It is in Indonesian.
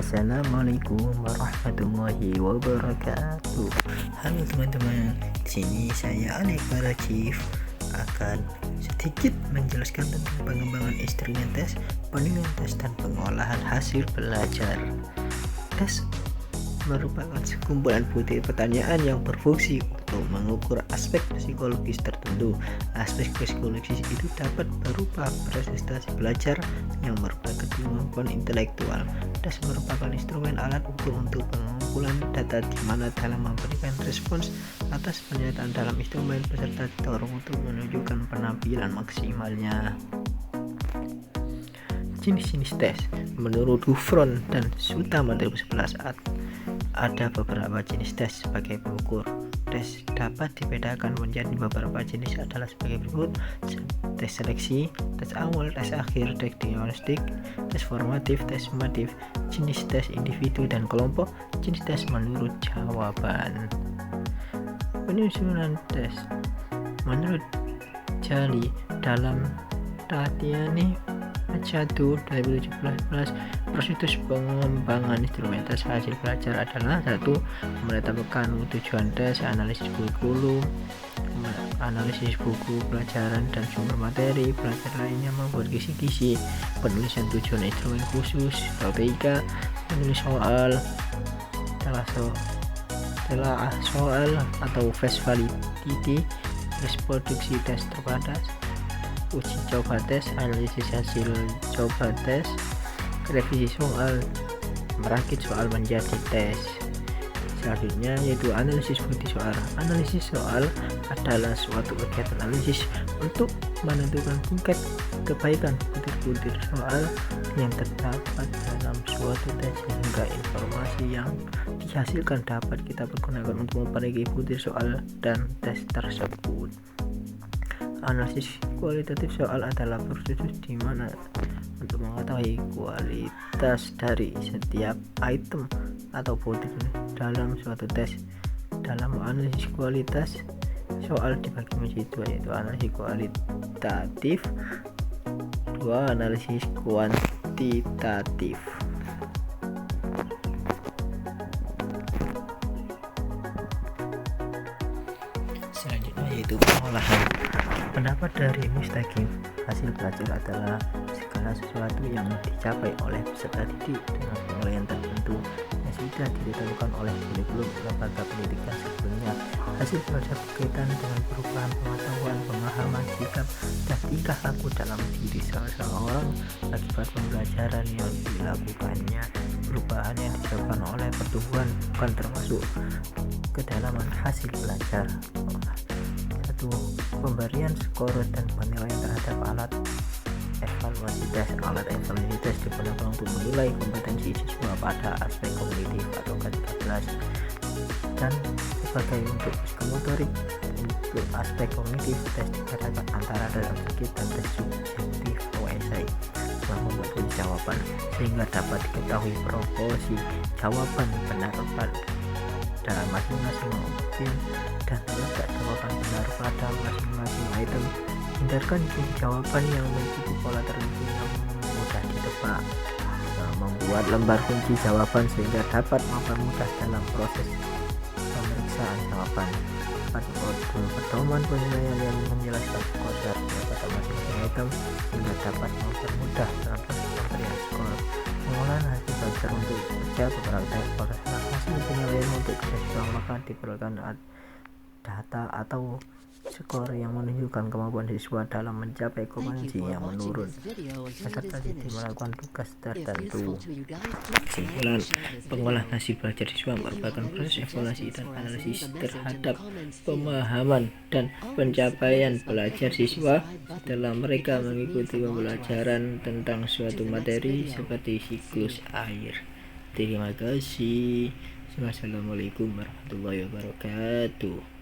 Assalamualaikum warahmatullahi wabarakatuh. Halo teman-teman, di sini saya Alek Barajif akan sedikit menjelaskan tentang pengembangan instrumen tes, penilaian tes, dan pengolahan hasil belajar. Tes merupakan sekumpulan butir pertanyaan yang berfungsi untuk mengukur aspek psikologis tertentu. Aspek psikologis itu dapat berupa prestasi belajar yang merupakan kemampuan intelektual. Tes merupakan instrumen alat ukur untuk pengumpulan data di mana dalam memberikan respons atas pernyataan dalam instrumen peserta didorong untuk menunjukkan penampilan maksimalnya. Jenis-jenis tes menurut Hufron dan Sutama 2011 ada beberapa jenis tes sebagai pengukur. Tes dapat dibedakan menjadi beberapa jenis adalah sebagai berikut: tes seleksi, tes awal, tes akhir, tes diagnostik, tes formatif, tes summatif, jenis tes individu dan kelompok, jenis tes menurut jawaban. Penyusunan tes menurut Jali dalam Tatiani Majadu 2017, proses pengembangan instrumen tes hasil belajar adalah: 1. Menetapkan tujuan tes, analisis kurikulum, analisis buku pelajaran dan sumber materi belajar lainnya, membuat kisi-kisi, penulisan tujuan instrumen khusus, strategi, menulis soal, telah soal atau face validity, reproduksi tes terbatas, uji coba tes, analisis hasil coba tes, revisi soal, merakit soal menjadi tes. Selanjutnya yaitu analisis bukti soal. Analisis soal adalah suatu kegiatan analisis untuk menentukan tingkat kebaikan butir-butir soal yang terdapat dalam suatu tes, sehingga informasi yang dihasilkan dapat kita pergunakan untuk memperbaiki butir soal dan tes tersebut. Analisis kualitatif soal adalah proses di mana untuk mengetahui kualitas dari setiap item atau butir dalam suatu tes. Dalam analisis kualitas soal dibagi menjadi dua, yaitu analisis kualitatif, dua analisis kuantitatif. Selanjutnya yaitu pengolahan. Pendapat dari Mustaqim, hasil belajar adalah segala sesuatu yang dicapai oleh peserta didik dengan penilaian tertentu yang sudah ditentukan oleh kurikulum lembaga pendidikan sebelumnya. Hasil belajar berkaitan dengan perubahan pengetahuan, pemahaman, sikap, dan tingkah laku dalam diri seseorang akibat pembelajaran yang dilakukannya. Perubahan yang disebabkan oleh pertumbuhan bukan termasuk kedalaman hasil belajar. 1. Pemberian skor dan penilaian terhadap alat evaluasi tes. Alat evaluasi tes digunakan untuk menilai kompetensi siswa pada aspek kognitif atau K13 dan sebagai untuk psikomotorik. Untuk aspek kognitif, tes dibedakan antara tes objektif dan tes subjektif OSI yang membuat jawaban sehingga dapat diketahui proporsi jawaban benar dalam masing-masing opsi dan letak jawaban benar pada masing-masing item. Hindarkan jawaban yang mengikuti pola tertentu yang mudah ditebak. Membuat lembar kunci jawaban sehingga dapat mempermudah dalam proses pemeriksaan jawaban. Modul pedoman penilaian yang menjelaskan skor pada masing-masing item sehingga dapat mempermudah dalam proses pemberian skor. Pengolahan hasil belajar untuk kerja berpraktek. Proses hasil penilaian untuk kerja maka diperlukan data atau skor yang menunjukkan kemampuan siswa dalam mencapai kompetensi yang menurun. Peserta didik melakukan tugas tertentu. Kesimpulan, pengolahan hasil belajar siswa merupakan proses evaluasi dan analisis terhadap pemahaman dan pencapaian belajar siswa setelah mereka mengikuti pembelajaran tentang suatu materi seperti siklus air. Terima kasih. Wassalamualaikum warahmatullahi wabarakatuh.